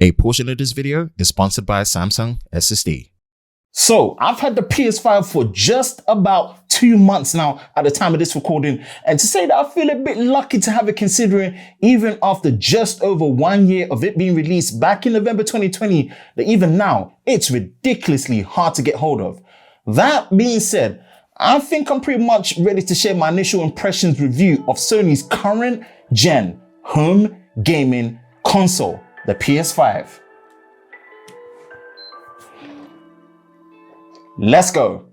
A portion of this video is sponsored by Samsung SSD. So I've had the PS5 for just about 2 months now at the time of this recording. And to say that I feel a bit lucky to have it, considering even after just over 1 year of it being released back in November 2020, that even now it's ridiculously hard to get hold of. That being said, I think I'm pretty much ready to share my initial impressions review of Sony's current gen home gaming console, the PS5. Let's go.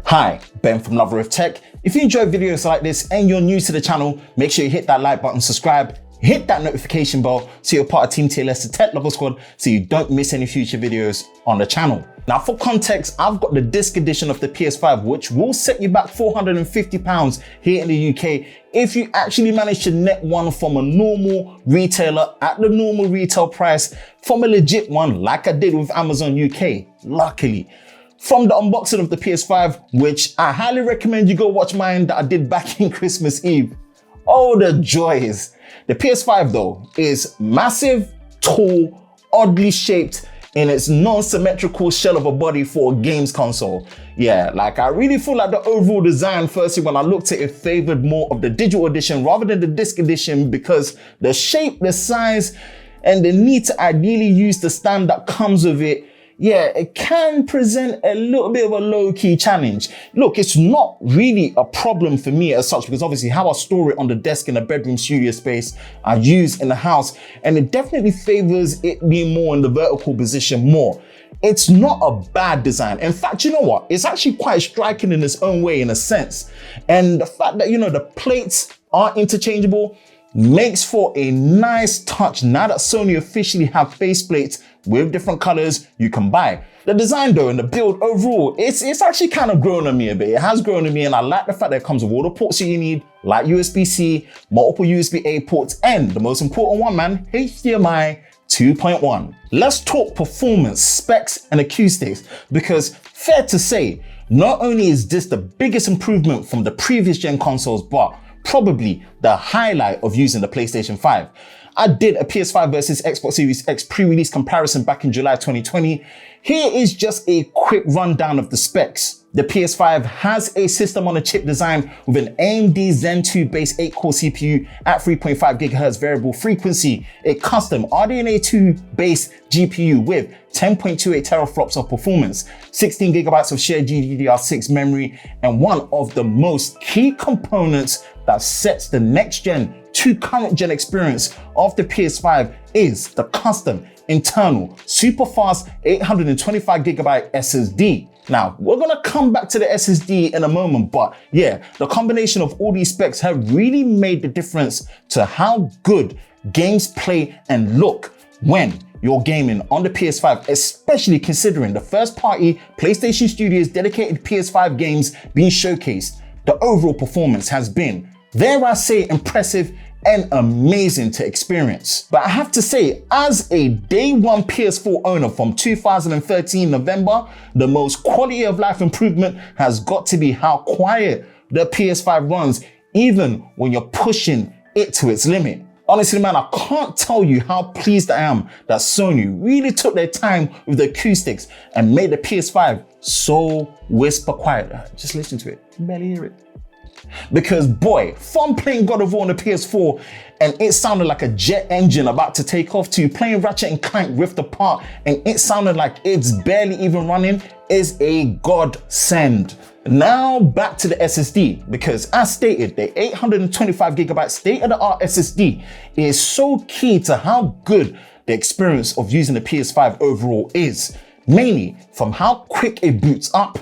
Hi, Ben from Lover of Tech. If you enjoy videos like this and you're new to the channel, make sure you hit that like button, subscribe, hit that notification bell so you're part of Team TLS, the Tech Lover Squad, so you don't miss any future videos on the channel. Now for context, I've got the disc edition of the PS5, which will set you back £450 here in the UK if you actually manage to net one from a normal retailer at the normal retail price from a legit one like I did with Amazon UK, luckily. From the unboxing of the PS5, which I highly recommend you go watch mine that I did back in Christmas Eve. Oh, the joys. The PS5 though is massive, tall, oddly shaped in its non-symmetrical shell of a body for a games console. Yeah, like I really feel like the overall design, firstly, when I looked at it, favored more of the digital edition rather than the disc edition, because the shape, the size, and the need to ideally use the stand that comes with it, yeah, it can present a little bit of a low-key challenge. Look, it's not really a problem for me as such, because obviously how I store it on the desk in a bedroom studio space, I use in the house, and it definitely favors it being more in the vertical position more. It's not a bad design. In fact, you know what? It's actually quite striking in its own way, in a sense. And the fact that, you know, the plates are interchangeable makes for a nice touch now that Sony officially have faceplates with different colors you can buy. The design though and the build overall, it's actually kind of grown on me a bit. It has grown on me, and I like the fact that it comes with all the ports that you need, like USB-C, multiple USB-A ports, and the most important one, man, HDMI 2.1. Let's talk performance, specs, and acoustics, because fair to say, not only is this the biggest improvement from the previous gen consoles, but probably the highlight of using the PlayStation 5. I did a PS5 versus Xbox Series X pre-release comparison back in July 2020. Here is just a quick rundown of the specs. The PS5 has a system on a chip design with an AMD Zen 2 base 8-core CPU at 3.5 GHz variable frequency, a custom RDNA 2 base GPU with 10.28 teraflops of performance, 16 GB of shared GDDR6 memory, and one of the most key components that sets the next gen to current gen experience of the PS5 is the custom internal super fast 825GB SSD. Now, we're gonna come back to the SSD in a moment, but yeah, the combination of all these specs have really made the difference to how good games play and look when you're gaming on the PS5, especially considering the first party PlayStation Studios dedicated PS5 games being showcased. The overall performance has been, dare I say, impressive and amazing to experience. But I have to say, as a day one PS4 owner from 2013 November, the most quality of life improvement has got to be how quiet the PS5 runs, even when you're pushing it to its limit. Honestly, man, I can't tell you how pleased I am that Sony really took their time with the acoustics and made the PS5 so whisper quiet. Just listen to it, you can barely hear it. Because boy, from playing God of War on the PS4 and it sounded like a jet engine about to take off, to playing Ratchet and Clank Rift Apart and it sounded like it's barely even running, is a godsend. Now back to the SSD, because as stated, the 825GB state-of-the-art SSD is so key to how good the experience of using the PS5 overall is, mainly from how quick it boots up,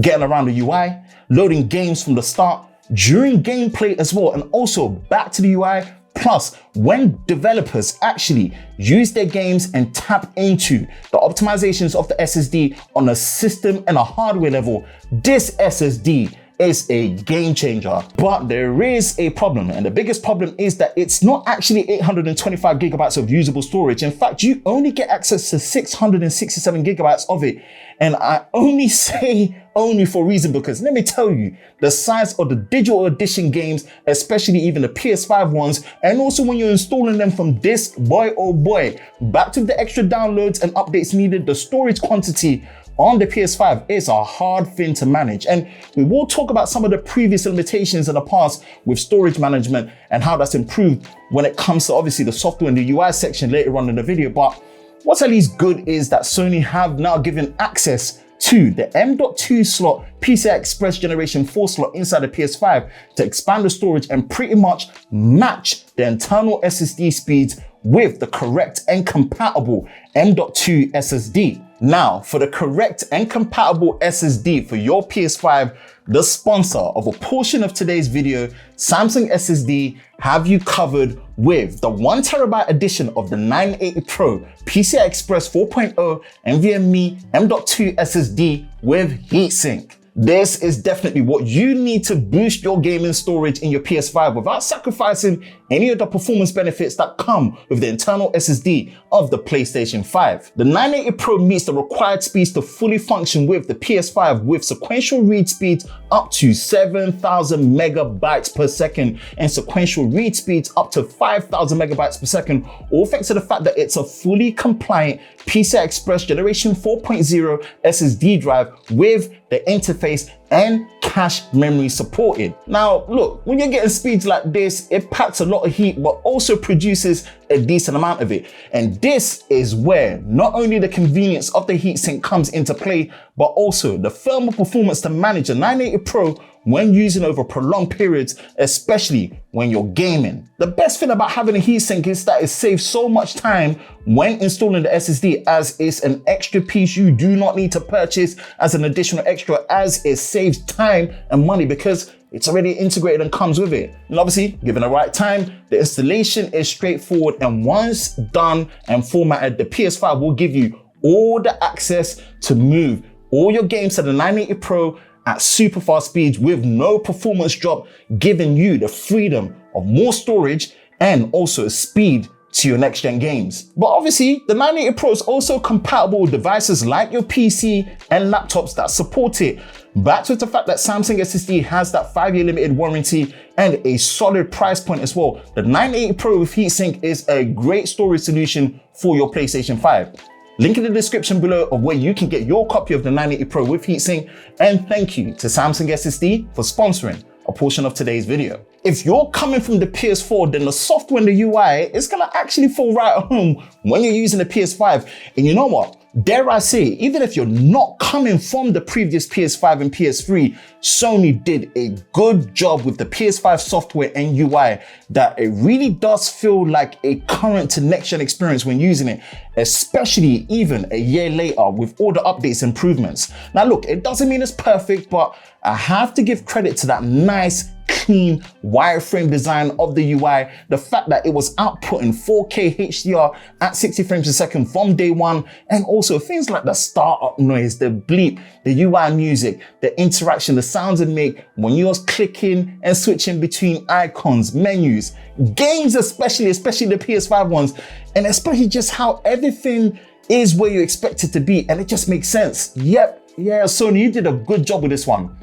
getting around the UI, loading games from the start, during gameplay as well, and also back to the UI. Plus, when developers actually use their games and tap into the optimizations of the SSD on a system and a hardware level, this SSD is a game changer. But there is a problem, and the biggest problem is that it's not actually 825GB of usable storage. In fact, you only get access to 667GB of it. And I only say only for a reason, because let me tell you, the size of the digital edition games, especially even the PS5 ones, and also when you're installing them from disc, boy oh boy, back to the extra downloads and updates needed, the storage quantity on the PS5 is a hard thing to manage. And we will talk about some of the previous limitations in the past with storage management and how that's improved when it comes to obviously the software and the UI section later on in the video. But what's at least good is that Sony have now given access to the M.2 slot PCI Express Generation 4 slot inside the PS5 to expand the storage and pretty much match the internal SSD speeds with the correct and compatible M.2 SSD. Now, for the correct and compatible SSD for your PS5, the sponsor of a portion of today's video, Samsung SSD, have you covered with the 1TB edition of the 980 Pro PCI Express 4.0 NVMe M.2 SSD with Heatsink. This is definitely what you need to boost your gaming storage in your PS5 without sacrificing any of the performance benefits that come with the internal SSD of the PlayStation 5. The 980 Pro meets the required speeds to fully function with the PS5 with sequential read speeds up to 7,000 megabytes per second and sequential read speeds up to 5,000 megabytes per second, all thanks to the fact that it's a fully compliant PCI Express Generation 4.0 SSD drive with the interface and cache memory supported. Now, look, when you're getting speeds like this, it packs a lot of heat, but also produces a decent amount of it. And this is where not only the convenience of the heatsink comes into play, but also the thermal performance to manage a 980 Pro when using over prolonged periods, especially when you're gaming. The best thing about having a heatsink is that it saves so much time when installing the SSD, as it's an extra piece you do not need to purchase as an additional extra, as it saves time and money because it's already integrated and comes with it. And obviously, given the right time, the installation is straightforward, and once done and formatted, the PS5 will give you all the access to move all your games to the 980 Pro at super fast speeds with no performance drop, giving you the freedom of more storage and also speed to your next gen games. But obviously, the 980 Pro is also compatible with devices like your PC and laptops that support it. Backed with the fact that Samsung SSD has that 5-year limited warranty and a solid price point as well, the 980 Pro with heatsink is a great storage solution for your PlayStation 5. Link in the description below of where you can get your copy of the 980 Pro with heatsink, and thank you to Samsung SSD for sponsoring a portion of today's video. If you're coming from the PS4, then the software and the UI is gonna actually fall right at home when you're using the PS5. And you know what? Dare I say, even if you're not coming from the previous PS5 and PS3, Sony did a good job with the PS5 software and UI that it really does feel like a current to next gen experience when using it, especially even a year later with all the updates and improvements. Now look, it doesn't mean it's perfect, but I have to give credit to that nice, clean wireframe design of the UI, the fact that it was outputting 4K HDR at 60 frames a second from day one, and also things like the startup noise, the bleep, the UI music, the interaction, the sounds it make when you're clicking and switching between icons, menus, games especially the PS5 ones, and especially just how everything is where you expect it to be, and it just makes sense. Yep, yeah, Sony, you did a good job with this one.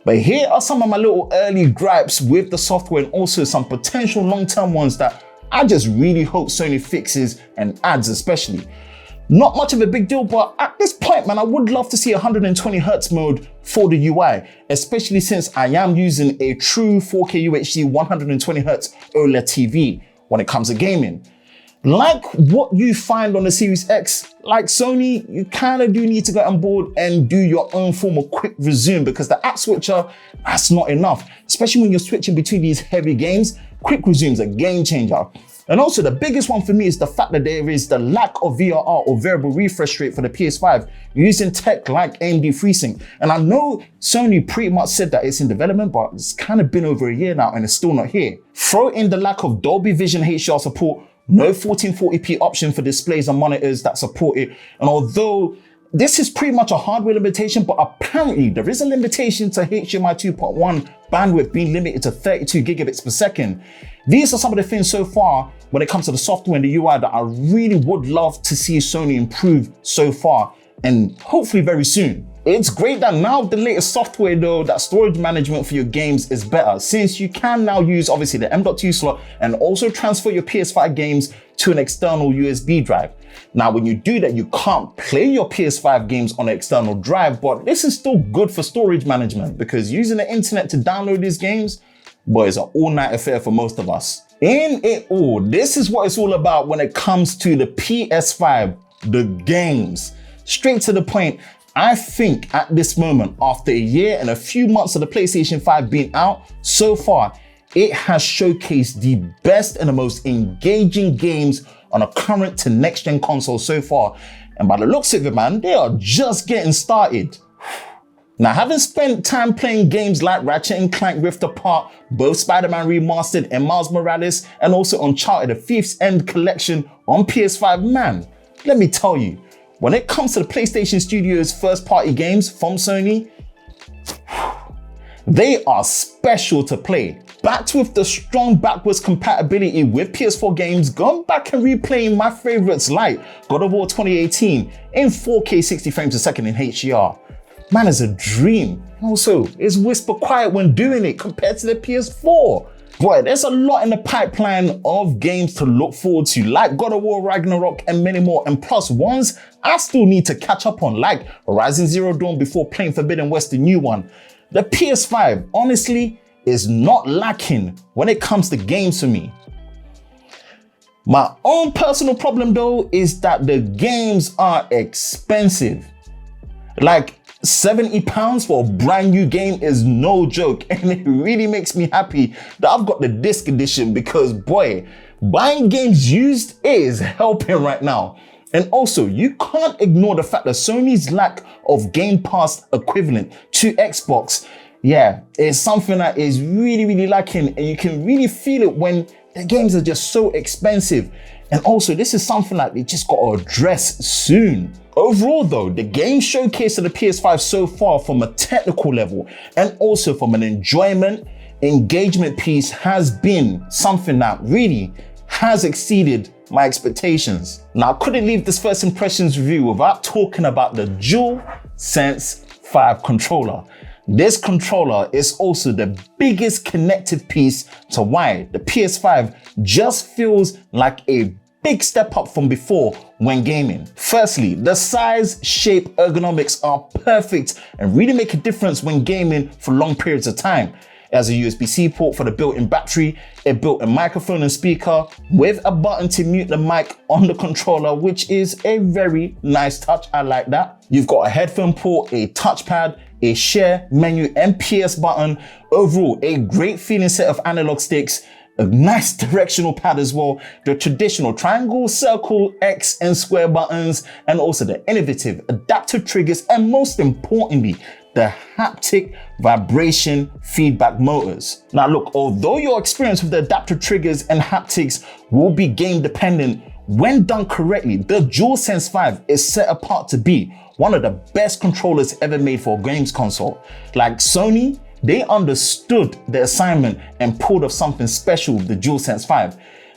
But here are some of my little early gripes with the software and also some potential long-term ones that I just really hope Sony fixes and adds especially. Not much of a big deal, but at this point, man, I would love to see 120Hz mode for the UI, especially since I am using a true 4K UHD 120Hz OLED TV when it comes to gaming. Like what you find on the Series X, like Sony, you kind of do need to get on board and do your own form of quick resume, because the app switcher, that's not enough. Especially when you're switching between these heavy games, quick resume's a game changer. And also the biggest one for me is the fact that there is the lack of VRR or variable refresh rate for the PS5 using tech like AMD FreeSync. And I know Sony pretty much said that it's in development, but it's kind of been over a year now and it's still not here. Throw in the lack of Dolby Vision HDR support, no 1440p option for displays and monitors that support it. And although this is pretty much a hardware limitation, but apparently there is a limitation to HDMI 2.1 bandwidth being limited to 32 gigabits per second. These are some of the things so far when it comes to the software and the UI that I really would love to see Sony improve so far, and hopefully very soon. It's great that now the latest software though, that storage management for your games is better, since you can now use obviously the M.2 slot and also transfer your PS5 games to an external USB drive. Now, when you do that, you can't play your PS5 games on an external drive, but this is still good for storage management because using the internet to download these games, boy, it's an all-night affair for most of us. In it all, this is what it's all about when it comes to the PS5, the games. Straight to the point, I think at this moment, after a year and a few months of the PlayStation 5 being out, so far, it has showcased the best and the most engaging games on a current to next gen console so far. And by the looks of it, man, they are just getting started. Now, having spent time playing games like Ratchet & Clank Rift Apart, both Spider-Man Remastered and Miles Morales, and also Uncharted, the Thief's End collection on PS5, man, let me tell you, when it comes to the PlayStation Studios first-party games from Sony, they are special to play. Backed with the strong backwards compatibility with PS4 games, gone back and replaying my favorites like God of War 2018 in 4K 60 frames a second in HDR. Man, it's a dream. Also, it's whisper quiet when doing it compared to the PS4. Boy, there's a lot in the pipeline of games to look forward to, like God of War Ragnarok and many more, and plus ones I still need to catch up on, like Horizon Zero Dawn before playing Forbidden West, the new one. The PS5, honestly, is not lacking when it comes to games for me. My own personal problem though is that the games are expensive. Like £70 for a brand new game is no joke, and it really makes me happy that I've got the disc edition because boy, buying games used is helping right now. And also, you can't ignore the fact that Sony's lack of Game Pass equivalent to Xbox, yeah, it's something that is really lacking, and you can really feel it when the games are just so expensive. And also, this is something that they just got to address soon. Overall though, the game showcase of the PS5 so far from a technical level and also from an enjoyment, engagement piece has been something that really has exceeded my expectations. Now, I couldn't leave this first impressions review without talking about the DualSense 5 controller. This controller is also the biggest connective piece to why the PS5 just feels like a big step up from before when gaming. Firstly, the size, shape, ergonomics are perfect and really make a difference when gaming for long periods of time. It has a USB-C port for the built-in battery, a built-in microphone and speaker with a button to mute the mic on the controller, which is a very nice touch. I like that. You've got a headphone port, a touchpad, a share menu and PS button. Overall, a great feeling set of analog sticks, a nice directional pad as well, the traditional triangle, circle, X and square buttons, and also the innovative adaptive triggers, and most importantly, the haptic vibration feedback motors. Now look, although your experience with the adaptive triggers and haptics will be game dependent, when done correctly, the DualSense 5 is set apart to be one of the best controllers ever made for a games console. Like Sony, they understood the assignment and pulled off something special with the DualSense 5.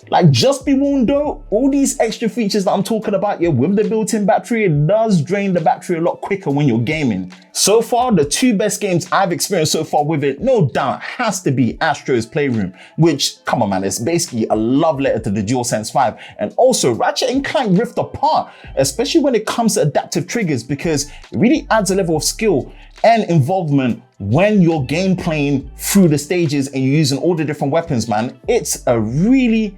Like, just be warned though, all these extra features that I'm talking about here with the built-in battery, it does drain the battery a lot quicker when you're gaming. So far, the two best games I've experienced so far with it, no doubt, has to be Astro's Playroom, which, come on man, it's basically a love letter to the DualSense 5. And also Ratchet & Clank Rift Apart, especially when it comes to adaptive triggers, because it really adds a level of skill and involvement when you're game playing through the stages and you're using all the different weapons, man. It's a really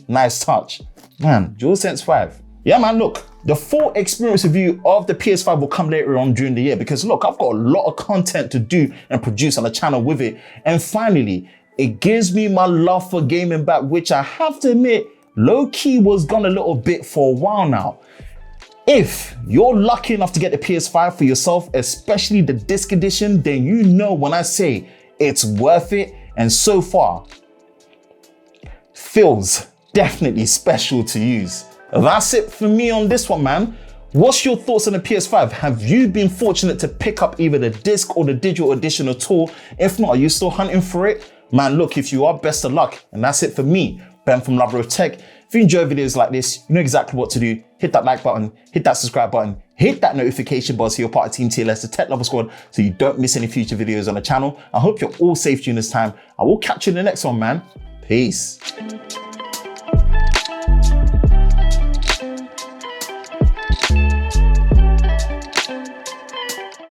nice touch. Man, DualSense 5. Yeah, man, look, the full experience review of the PS5 will come later on during the year because look, I've got a lot of content to do and produce on the channel with it. And finally, it gives me my love for gaming back, which I have to admit, low-key was gone a little bit for a while now. If you're lucky enough to get the PS5 for yourself, especially the disc edition, then you know when I say it's worth it. And so far, feels definitely special to use. That's it for me on this one, man. What's your thoughts on the PS5? Have you been fortunate to pick up either the disc or the digital edition at all? If not, are you still hunting for it? Man, look, if you are, best of luck. And that's it for me, Ben from Lover of Tech. If you enjoy videos like this, you know exactly what to do. Hit that like button, hit that subscribe button, Hit that notification bell so you're part of Team TLS, the Tech Lover Squad, so you don't miss any future videos on the channel. I hope you're all safe during this time. I will catch you in the next one, man. Peace.